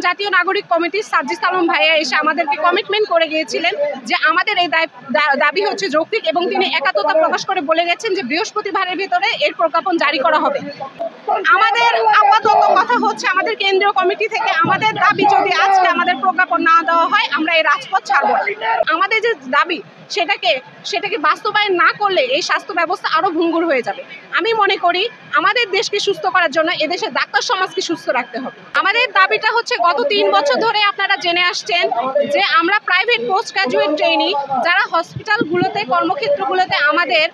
জাতীয় নাগরিক কমিটির সার্জিস আলম ভাইয়া এসে আমাদেরকে কমিটমেন্ট করে গিয়েছিলেন যে আমাদের এই দাবি হচ্ছে যৌক্তিক, এবং তিনি একাত্মতা প্রকাশ করে বলে গেছেন যে বৃহস্পতিবারের ভিতরে এর প্রজ্ঞাপন জারি করা হবে। আমাদের আপাতত কথা হচ্ছে আমাদের কেন্দ্রীয় কমিটি থেকে আমাদের দাবি যদি আজকে আমাদের প্রজ্ঞাপন না দেওয়া হয় আমরা এই রাজপথ ছাড়ব না। আমাদের যে দাবি সেটাকে বাস্তবায়ন না করলে এই স্বাস্থ্য ব্যবস্থা আরো ভঙ্গুর হয়ে যাবে। আমি মনে করি আমাদের দেশকে সুস্থ করার জন্য এদেশের ডাক্তার সমাজকে সুস্থ রাখতে হবে। আমাদের দাবিটা হচ্ছে গত 3 বছর ধরে আপনারা জেনে আসছেন যে আমরা প্রাইভেট পোস্ট গ্রাজুয়েট ট্রেনি যারা হসপিটালগুলোতে কর্মক্ষেত্রগুলোতে আমাদের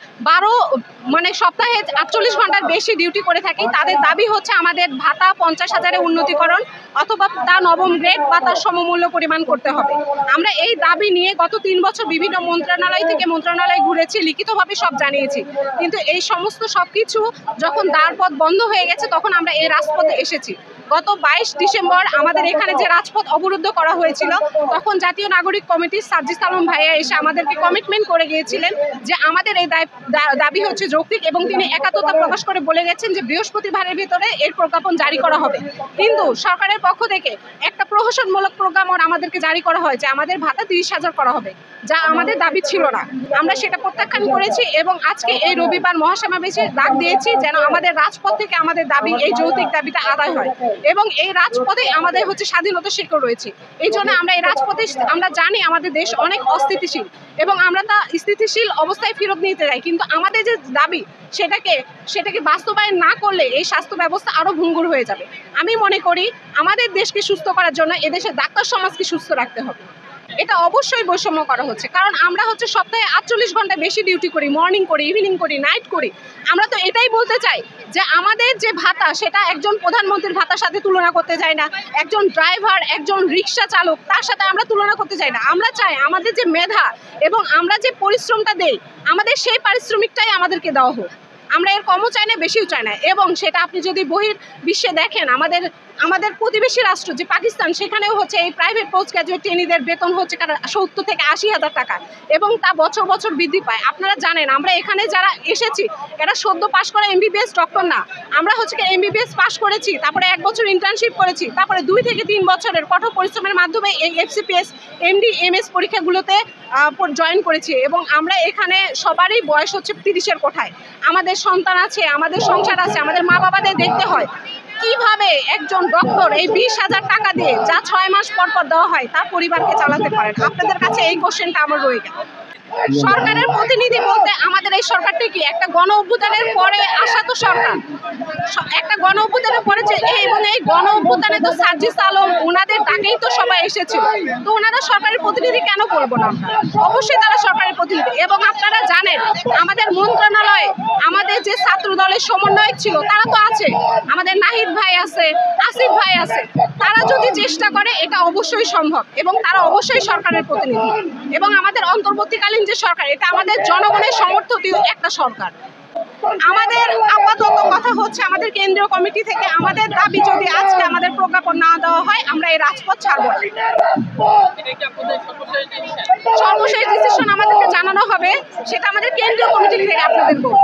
সপ্তাহে 48 ঘন্টার বেশি ডিউটি করে থাকি, তাদের দাবি হচ্ছে আমাদের ভাতা 50,000-এ উন্নতিকরণ অথবা তা নবম গ্রেড বা তার সমমূল্য পরিমাণ করতে হবে। আমরা এই দাবি নিয়ে গত 3 বছর বিভিন্ন মন্ত্রণালয় থেকে মন্ত্রণালয় ঘুরেছি, লিখিতভাবে সব জানিয়েছি, কিন্তু এই সমস্ত সবকিছু যখন দ্বারপথ বন্ধ হয়ে গেছে তখন আমরা এই রাজপথে এসেছি। গত 22 ডিসেম্বর আমাদের এখানে যে রাজপথ অবরুদ্ধ করা হয়েছিল তখন জাতীয় নাগরিক কমিটির সার্জিস আলম ভাইয়া এসে আমাদেরকে কমিটমেন্ট করে গিয়েছিলেন যে আমাদের এই দাবি হচ্ছে যৌক্তিক, এবং তিনি একাত্মতা প্রকাশ করে বলে গেছেন যে বৃহস্পতিবারের ভিতরে এর প্রজ্ঞাপন জারি করা হবে। কিন্তু সরকারের পক্ষ থেকে একটা প্রহসনমূলক প্রজ্ঞাপন আমাদেরকে জারি করা হয় যে আমাদের ভাতা 30,000 করা হবে, যা আমাদের দাবি ছিল না। আমরা সেটা প্রত্যাখ্যান করেছি এবং আজকে এই রবিবার মহাসমাবেশে ডাক দিয়েছি যেন আমাদের রাজপথ থেকে আমাদের দাবি, এই যৌক্তিক দাবিটা আদায় হয়, এবং এই রাজপথে আমাদের হচ্ছে স্বাধীনতা শিকড় রয়েছে। এই জন্য আমরা এই রাজপথে, আমরা জানি আমাদের দেশ অনেক অস্থিতিশীল এবং আমরা তা স্থিতিশীল অবস্থায় ফেরত নিতে চাই, কিন্তু আমাদের যে দাবি সেটাকে বাস্তবায়ন না করলে এই স্বাস্থ্য ব্যবস্থা আরো ভঙ্গুর হয়ে যাবে। আমি মনে করি আমাদের দেশকে সুস্থ করার জন্য এদেশের ডাক্তার সমাজকে সুস্থ রাখতে হবে। এটা অবশ্যই বৈষম্য করা হচ্ছে, কারণ আমরা হচ্ছে সপ্তাহে 48 ঘন্টা বেশি ডিউটি করি, মর্নিং করি, ইভিনিং করি, নাইট করি। আমরা তো এটাই বলতে চাই যে আমাদের যে ভাতা সেটা একজন প্রধানমন্ত্রীর ভাতার সাথে তুলনা করতে চাই না, একজন ড্রাইভার, একজন রিক্সা চালক তার সাথে আমরা তুলনা করতে চাই না। আমরা চাই আমাদের যে মেধা এবং আমরা যে পরিশ্রমটা দেই আমাদের সেই পারিশ্রমিকটাই আমাদেরকে দেওয়া হোক। আমরা এর কমও চাই না, বেশিও চাই না। এবং সেটা আপনি যদি বহির্বিশ্বে দেখেন, আমাদের প্রতিবেশী রাষ্ট্র যে পাকিস্তান, সেখানেও হচ্ছে এই প্রাইভেট পোস্ট গ্রাজুয়েট ট্রেনিদের বেতন হচ্ছে 70 থেকে 80,000 টাকা, এবং তা বছর বছর বৃদ্ধি পায়। আপনারা জানেন আমরা এখানে যারা এসেছি এরা সদ্য পাশ করা MBBS ডক্টর না, আমরা হচ্ছে MBBS পাশ করেছি, তারপরে 1 বছর ইন্টার্নশিপ করেছি, তারপরে 2 থেকে 3 বছরের কঠোর পরিশ্রমের মাধ্যমে এই FCPS MD MS পরীক্ষাগুলোতে জয়েন করেছি, এবং আমরা এখানে সবারই বয়স হচ্ছে 30-এর কোঠায়। আমাদের সন্তান আছে, আমাদের সংসার আছে, আমাদের মা বাবাদের দেখতে হয়। কিভাবে একজন ডক্টর এই 20,000 টাকা দিয়ে যা 6 মাস পর পর দেওয়া হয় তার পরিবারকে চালাতে পারেন? আপনাদের কাছে এই কোশ্চেনটা আমার রয়ে গেল। সরকারের প্রতিনিধি বলতে আমাদের এই সরকারটি কি একটা গণ অভ্যুত্থানের পরে আসা তো সরকার, একটা গণ অভ্যুত্থানের পরে এবং এই গণ অভ্যুত্থানে তো সার্জিস আলম ওনাদের ডাকেই তো সবাই এসেছিল, তো ওনারা সরকারের প্রতিনিধি কেন বলবো না? অবশ্যই তারা সরকারের প্রতিনিধি। এবং আপনারা জানেন আমাদের মন্ত্রণালয়ে আমাদের যে ছাত্র দলের সমন্বয়ক ছিল তারা তো আছে, আমাদের নাহিদ ভাই আছে, আসিফ ভাই আছে, তারা যদি চেষ্টা করে এটা অবশ্যই সম্ভব, এবং তারা অবশ্যই সরকারের প্রতিনিধি। এবং আমাদের অন্তর্বর্তীকালীন যে সরকার, এটা আমাদের জনগণের সমর্থিত একটা সরকার। আমাদের আপাতত কথা হচ্ছে আমাদের কেন্দ্রীয় কমিটি থেকে আমাদের দাবি যদি আজকে আমাদের প্রজ্ঞাপন না দেওয়া হয় আমরা এই রাজপথ ছাড়ব না। সর্বশেষ ডিসিশন আমাদেরকে জানানো হবে, সেটা আমাদের কেন্দ্রীয় কমিটি থেকে আপনাদের বলবো।